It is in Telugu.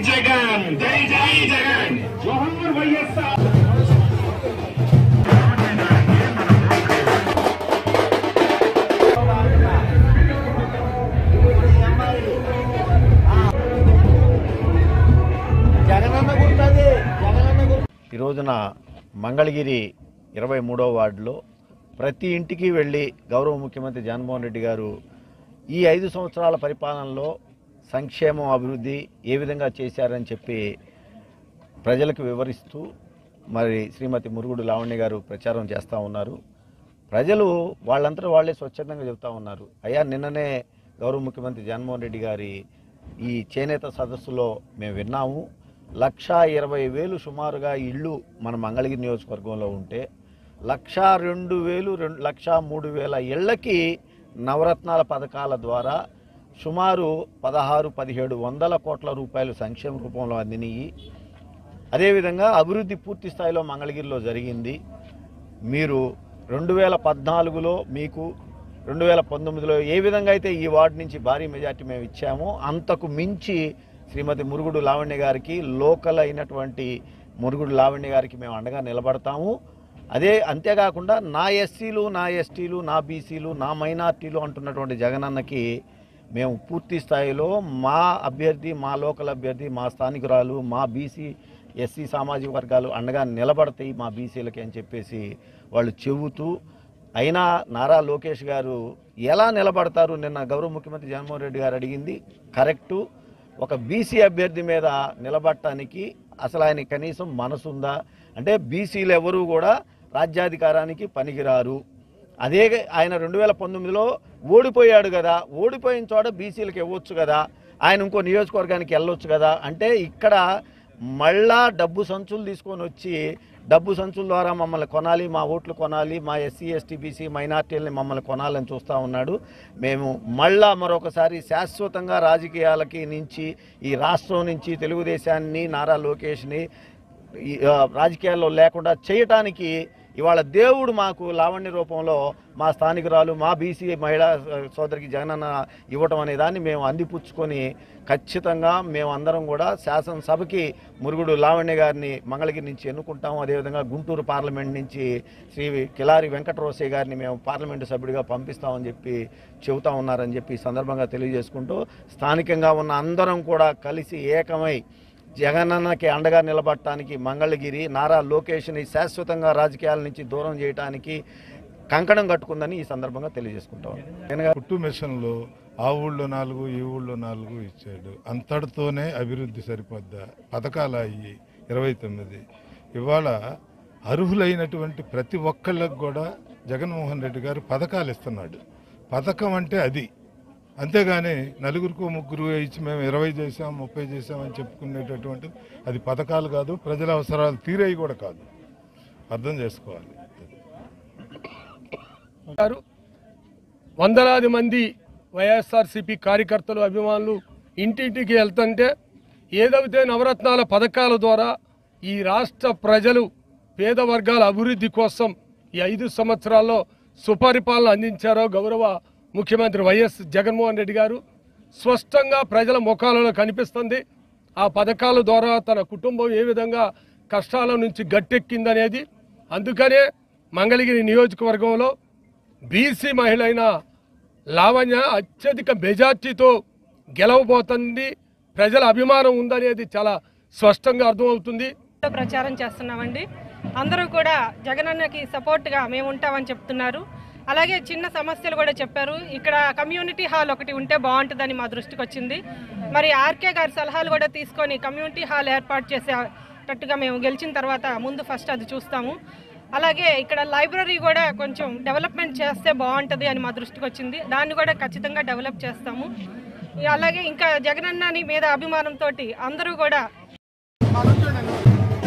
జగన్, జై జై జగన్, జోహార్ వైఎస్ఆర్. ఈ రోజున మంగళగిరి 23వ వార్డులో ప్రతి ఇంటికి వెళ్ళి గౌరవ ముఖ్యమంత్రి జగన్మోహన్ రెడ్డి గారు ఈ 5 సంవత్సరాల పరిపాలనలో సంక్షేమం అభివృద్ధి ఏ విధంగా చేశారని చెప్పి ప్రజలకు వివరిస్తూ మరి శ్రీమతి మురుగుడు లావణ్య గారు ప్రచారం చేస్తూ ఉన్నారు. ప్రజలు వాళ్ళంతా వాళ్ళే స్వచ్ఛందంగా చెబుతూ ఉన్నారు. అయ్యా నిన్ననే గౌరవ ముఖ్యమంత్రి జగన్మోహన్ రెడ్డి గారి ఈ చేనేత సదస్సులో మేము విన్నాము. 1,20,000 సుమారుగా ఇళ్ళు మన మంగళగిరి నియోజకవర్గంలో ఉంటే 1,02,000 1,03,000 ఇళ్లకి నవరత్నాల పథకాల ద్వారా సుమారు 16-17 కోట్ల రూపాయలు సంక్షేమ రూపంలో అందినాయి. అదేవిధంగా అభివృద్ధి పూర్తి స్థాయిలో మంగళగిరిలో జరిగింది. మీరు 2014లో మీకు 2019లో ఏ విధంగా అయితే ఈ వార్డు నుంచి భారీ మెజార్టీ మేము ఇచ్చామో అంతకు మించి శ్రీమతి మురుగుడు లావణ్య గారికి లోకల్ అయినటువంటి మురుగుడు లావణ్య గారికి మేము అండగా నిలబడతాము. అంతేకాకుండా నా ఎస్సీలు, నా ఎస్టీలు, నా బీసీలు, నా మైనార్టీలు అంటున్నటువంటి జగనన్నకి మేము పూర్తి స్థాయిలో మా అభ్యర్థి, మా లోకల్ అభ్యర్థి, మా స్థానికురాలు, మా బీసీ ఎస్సీ సామాజిక వర్గాలు అండగా నిలబడతాయి మా బీసీలకి అని చెప్పేసి వాళ్ళు చెబుతూ, అయినా నారా లోకేష్ గారు ఎలా నిలబడతారు? నిన్న గౌరవ ముఖ్యమంత్రి జగన్మోహన్ రెడ్డి గారు అడిగింది కరెక్టు. ఒక బీసీ అభ్యర్థి మీద నిలబడటానికి అసలు ఆయన కనీసం మనసుందా అంటే బీసీలు ఎవరూ కూడా రాజ్యాధికారానికి పనికిరారు. అదే ఆయన 2019లో ఓడిపోయాడు కదా, ఓడిపోయిన చోట బీసీలకు ఇవ్వచ్చు కదా, ఆయన ఇంకో నియోజకవర్గానికి వెళ్ళొచ్చు కదా. అంటే ఇక్కడ మళ్ళా డబ్బు సంచులు తీసుకొని వచ్చి డబ్బు సంచుల ద్వారా మమ్మల్ని కొనాలి, మా ఓట్లు కొనాలి, మా ఎస్సీ ఎస్టీ బీసీ మైనార్టీలని మమ్మల్ని కొనాలని చూస్తూ ఉన్నాడు. మేము మళ్ళా మరొకసారి శాశ్వతంగా రాజకీయాలకి నుంచి ఈ రాష్ట్రం నుంచి తెలుగుదేశాన్ని, నారా లోకేష్ని రాజకీయాల్లో లేకుండా చేయటానికి ఇవాళ దేవుడు మాకు లావణ్య రూపంలో మా స్థానికురాలు, మా బీసీ మహిళా సోదరికి జగనన్న ఇవ్వటం అనే దాన్ని మేము అందిపుచ్చుకొని ఖచ్చితంగా మేమందరం కూడా శాసనసభకి మురుగుడు లావణ్య గారిని మంగళగిరి నుంచి ఎన్నుకుంటాము. అదేవిధంగా గుంటూరు పార్లమెంట్ నుంచి శ్రీ కిలారి వెంకటరోసయ్య గారిని మేము పార్లమెంటు సభ్యుడిగా పంపిస్తామని చెప్పి చెబుతా ఉన్నారని చెప్పి సందర్భంగా తెలియజేసుకుంటూ స్థానికంగా ఉన్న అందరం కూడా కలిసి ఏకమై జగనన్నకి అండగా నిలబడటానికి మంగళగిరి నారా లోకేష్ని శాశ్వతంగా రాజకీయాల నుంచి దూరం చేయడానికి కంకణం కట్టుకుందని ఈ సందర్భంగా తెలియజేసుకుంటాం. కుట్టు మిషన్లో ఆ ఊళ్ళో 4 ఈ ఊళ్ళో 4 ఇచ్చాడు. అంతటితోనే అభివృద్ధి సరిపోద్దా? పథకాలు అయ్యి 29 ఇవాళ అర్హులైనటువంటి ప్రతి ఒక్కళ్ళకు కూడా జగన్మోహన్ రెడ్డి గారు పథకాలు ఇస్తున్నాడు. పథకం అంటే అది, అంతేగాని నలుగురికో ముగ్గురు ఇచ్చి మేము 20 చేసాం 30 చేసామని చెప్పుకునేటటువంటి అది పథకాలు కాదు, ప్రజల అవసరాలు తీరేవి కూడా కాదు. అర్థం చేసుకోవాలి. వందలాది మంది వైఎస్ఆర్సీపీ కార్యకర్తలు, అభిమానులు ఇంటింటికి వెళ్తుంటే ఏదైతే నవరత్నాల పథకాల ద్వారా ఈ రాష్ట్ర ప్రజలు పేద వర్గాల అభివృద్ధి కోసం ఈ 5 సంవత్సరాల్లో సుపరిపాలన అందించారో గౌరవ ముఖ్యమంత్రి వైఎస్ జగన్మోహన్ రెడ్డి గారు స్పష్టంగా ప్రజల ముఖాలలో కనిపిస్తుంది. ఆ పథకాల ద్వారా తన కుటుంబం ఏ విధంగా కష్టాల నుంచి గట్టెక్కిందనేది. అందుకనే మంగళగిరి నియోజకవర్గంలో బీసీ మహిళ అయిన లావణ్య అత్యధిక మెజార్టీతో గెలవబోతుంది. ప్రజల అభిమానం ఉందనేది చాలా స్పష్టంగా అర్థమవుతుంది. ప్రచారం చేస్తున్నామండి. అందరూ కూడా జగనన్నకి సపోర్ట్గా మేము ఉంటామని చెప్తున్నారు. అలాగే చిన్న సమస్యలు కూడా చెప్పారు. ఇక్కడ కమ్యూనిటీ హాల్ ఒకటి ఉంటే బాగుంటుందని మా దృష్టికి వచ్చింది. మరి ఆర్కే గారి సలహాలు కూడా తీసుకొని కమ్యూనిటీ హాల్ ఏర్పాటు చేసేటట్టుగా మేము గెలిచిన తర్వాత ముందు ఫస్ట్ అది చూస్తాము. అలాగే ఇక్కడ లైబ్రరీ కూడా కొంచెం డెవలప్మెంట్ చేస్తే బాగుంటుంది అని మా దృష్టికి వచ్చింది. దాన్ని కూడా ఖచ్చితంగా డెవలప్ చేస్తాము. అలాగే ఇంకా జగనన్నని మీద అభిమానంతో అందరూ కూడా